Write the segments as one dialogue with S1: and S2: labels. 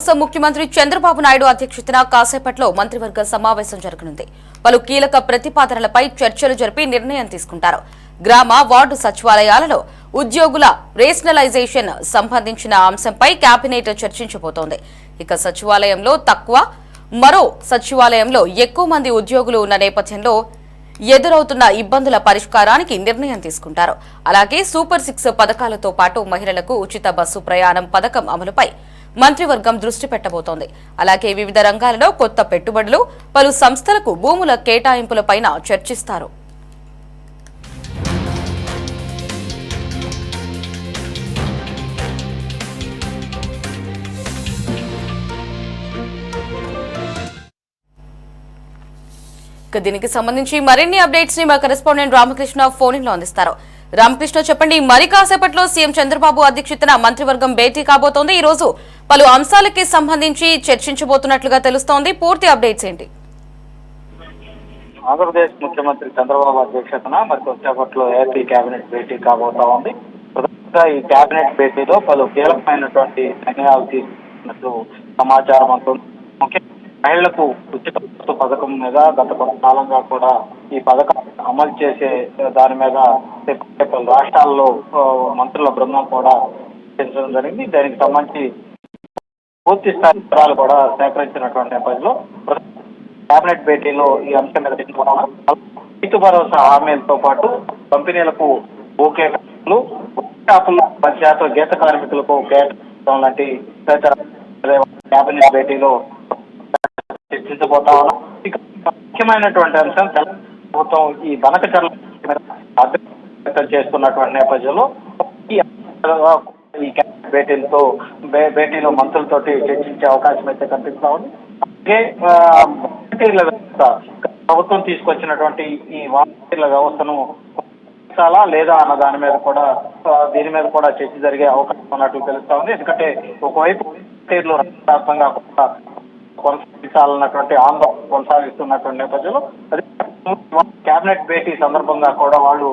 S1: ముఖ్యమంత్రి చంద్రబాబు నాయుడు అధ్యక్షతన కాసేపట్లో మంత్రివర్గ సమావేశం జరగనుంది. పలు కీలక ప్రతిపాదనలపై చర్చలు జరిపి నిర్ణయం తీసుకుంటారు. గ్రామ వార్డు సచివాలయాలలో ఉద్యోగుల రేషనలైజేషన్ సంబంధించిన అంశంపై కేబినెట్ చర్చించబోతోంది. ఇక సచివాలయంలో తక్కువ, మరో సచివాలయంలో ఎక్కువ మంది ఉద్యోగులు ఉన్న నేపథ్యంలో ఎదురవుతున్న ఇబ్బందుల పరిష్కారానికి నిర్ణయం తీసుకుంటారు. అలాగే సూపర్ 6 పథకాలతో పాటు మహిళలకు ఉచిత బస్సు ప్రయాణం పథకం అమలుపై మంత్రివర్గం దృష్టి పెట్టబోతోంది. అలాగే వివిధ రంగాలలో కొత్త పెట్టుబడులు, పలు సంస్థలకు భూముల కేటాయింపులపైన చర్చిస్తారు. దీనికి సంబంధించి మరిన్ని అప్డేట్స్ ని మా కరెస్పాండెంట్ రామకృష్ణ ఫోన్ ఇన్ లో అందిస్తారు. రామకృష్ణ, చెప్పండి, మరి కాసేపట్లో సీఎం చంద్రబాబు అధ్యక్షతన మంత్రివర్గం భేటీ కాబోతోంది. ఈ రోజు పలు అంశాలకి సంబంధించి చర్చించబోతున్నట్లుగా తెలుస్తోంది. పూర్తి అప్డేట్స్ ఏంటి?
S2: ఆంధ్రప్రదేశ్ ముఖ్యమంత్రి చంద్రబాబు అధ్యక్షతన మరి కొద్దిసేపట్లో ఏపీ కేబినెట్ భేటీ కాబోతా ఉంది. ప్రధానంగా ఈ కేబినెట్ భేటీలో పలు కీలకమైనటువంటి నిర్ణయాలు తీసుకున్నట్లు సమాచారం అందుతుంది. ముఖ్యంగా మహిళలకు ఉచిత బస్సు పథకం మీద గత కొంతకాలంగా కూడా ఈ పథకం అమలు చేసే దాని మీద పలు రాష్ట్రాల్లో మంత్రుల బృందం కూడా చర్చించడం జరిగింది. దానికి సంబంధించి పూర్తి స్థాయి వివరాలు కూడా సేకరించినటువంటి నేపథ్యంలో కేబినెట్ భేటీలో ఈ అంశం మీద చర్చించుకున్నాం. రైతు భరోసా హామీలతో పాటు కంపెనీలకు భూకేటాలు, షాపుల్లో పంచాయతీ గీత కార్మికులకు కేటాయించడం లాంటి కేబినెట్ భేటీలో చర్చించబోతా ఉన్నాం. ఇక ముఖ్యమైనటువంటి అంశం ప్రభుత్వం ఈ బనకచర్ల వ్యక్తం చేస్తున్నటువంటి నేపథ్యంలో ఈ భేటీలో మంత్రులతోటి చర్చించే అవకాశం అయితే కనిపిస్తా ఉంది. అలాగే వాలంటీర్ల వ్యవస్థ, ప్రభుత్వం తీసుకొచ్చినటువంటి ఈ వాలంటీర్ల వ్యవస్థను చాలా లేదా అన్న దీని మీద కూడా చర్చ జరిగే అవకాశం ఉన్నట్లు తెలుస్తా ఉంది. ఎందుకంటే ఒకవైపు వాలంటీర్లు రాష్ట్రంగా కూడా కొనసాగించాలన్నటువంటి ఆందోళన కొనసాగిస్తున్నటువంటి నేపథ్యంలో అదే కేబినెట్ భేటీ సందర్భంగా కూడా వాళ్ళు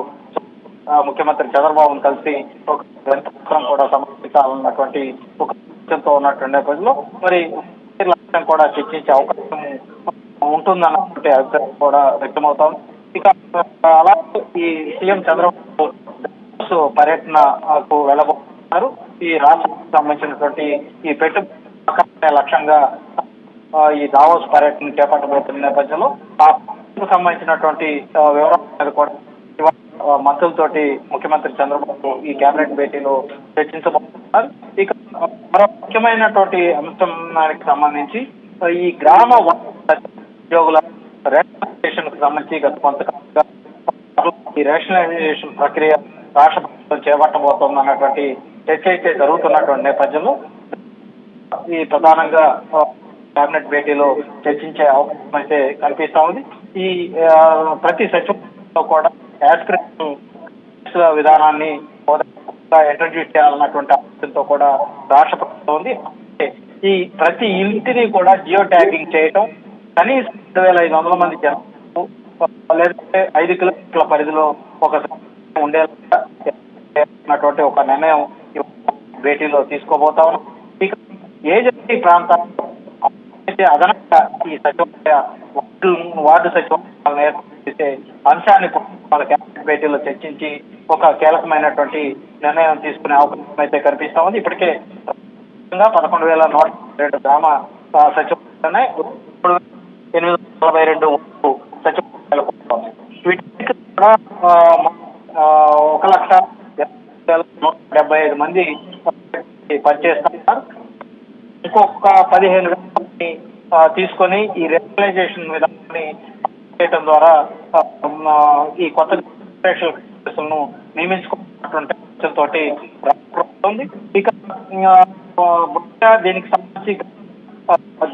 S2: ముఖ్యమంత్రి చంద్రబాబును కలిసి ఒక పత్రం కూడా సమర్పించాలన్నటువంటి ఒక లక్ష్యంతో ఉన్నటువంటి నేపథ్యంలో మరి కూడా చర్చించే అవకాశం ఉంటుందన్నటువంటి అభిప్రాయం కూడా వ్యక్తమవుతోంది. ఇక అలాగే ఈ సీఎం చంద్రబాబు పర్యటనకు వెళ్ళబోతున్నారు. ఈ రాష్ట్రానికి సంబంధించినటువంటి ఈ పెట్టుబడి లక్ష్యంగా ఈ దావోస్ పర్యటన చేపట్టబోతున్న నేపథ్యంలో ఆ సంబంధించినటువంటి వివరాల మీద కూడా మంత్రులతోటి ముఖ్యమంత్రి చంద్రబాబు ఈ కేబినెట్ భేటీలో చర్చించబోతున్నారు. ఇక మరో ముఖ్యమైనటువంటి అంశానికి సంబంధించి ఈ గ్రామ ఉద్యోగుల రేషనలైజేషన్ కు సంబంధించి గత కొంతకాలంగా ఈ రేషనలైజేషన్ ప్రక్రియ రాష్ట్ర ప్రభుత్వం చేపట్టబోతోంది అన్నటువంటి చర్చ అయితే జరుగుతున్నటువంటి నేపథ్యంలో ఈ ప్రధానంగా కేబినెట్ భేటీలో చర్చించే అవకాశం అయితే కనిపిస్తా ఉంది. ఈ ప్రతి సచివాలయంలో కూడా యాస్పిరేషన్ విధానాన్ని ఇంట్రడ్యూస్ చేయాలన్నటువంటి ఆలోచనతో కూడా రాష్ట్ర ప్రభుత్వం ఉంది. ఈ ప్రతి ఇంటిని కూడా జియో ట్యాగింగ్ చేయటం, కనీసం 2,500 మంది జనాలు లేదంటే 5 కిలోమీటర్ల పరిధిలో ఒక ఉండేటువంటి ఒక నిర్ణయం భేటీలో తీసుకోబోతా ఉన్నాం. ఇక ఏజెన్సీ ప్రాంతాల్లో అదనంగా ఈ సచివాలయ వార్డు సచివాలయాలను ఏర్పాటు చేసే అంశాన్ని వాళ్ళ కేబినెట్ భేటీలో చర్చించి ఒక కీలకమైనటువంటి నిర్ణయం తీసుకునే అవకాశం అయితే కనిపిస్తా ఉంది. ఇప్పటికే 11,142 గ్రామ సచివాలయాలున్నాయి. 842 సచివాలయాలు వీటికి కూడా 1,175 మంది పనిచేస్తున్నారు. ఇంకొక 15 తీసుకొని ఈ రేషనలైజేషన్ విధానాన్ని చేయడం ద్వారా ఈ కొత్త ను నియమించుకున్నటువంటి తోటి ఉంది. ఇక దీనికి సంబంధించి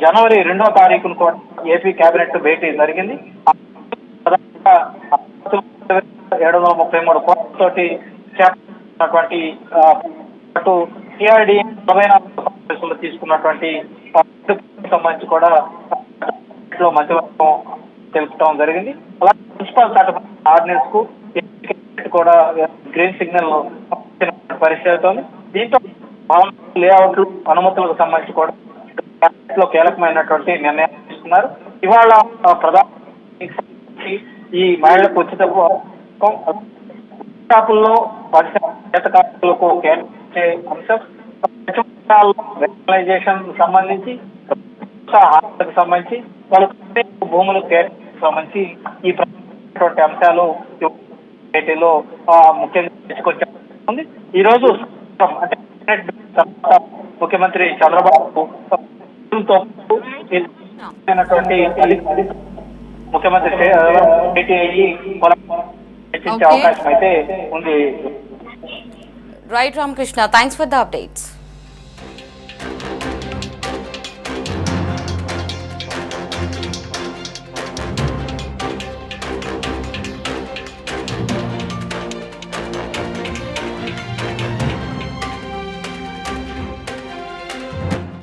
S2: జనవరి 2వ తారీఖున కూడా ఏపీ కేబినెట్ భేటీ జరిగింది. 733 కోట్లతోటి చేపట్టినటువంటి టీఆర్డీ 44 తీసుకున్నటువంటి సంబంధించి కూడా మంత్రివర్గం తెలుసుకోవడం జరిగింది. అలాగే మున్సిపల్ చట్ట ఆర్డినెన్స్ కు కూడా గ్రీన్ సిగ్నల్ పరిస్థితి అవుతోంది. దీంతో లేఅవుట్లు అనుమతులకు సంబంధించి కూడా క్యాబినెట్ లో కీలకమైనటువంటి నిర్ణయాలు తీసుకున్నారు. ఇవాళ ప్రధాన ఈ మహిళలకు ఉచిత షాపుల్లో చేత కార్మికులకు కేటాయించే అంశం, రేషనలైజేషన్ సంబంధించి, హాస్టల్కి సంబంధించి, వాళ్ళ భూములు కేటాయించడానికి సంబంధించి ఈ ప్రధానమైనటువంటి అంశాలు భేటీలో ముఖ్యంగా తీసుకొచ్చింది. ఈ రోజు అంటే ముఖ్యమంత్రి చంద్రబాబు ముఖ్యమంత్రి భేటీ అయ్యి చర్చించే అవకాశం అయితే ఉంది.
S1: Right Ramakrishna, thanks for the updates.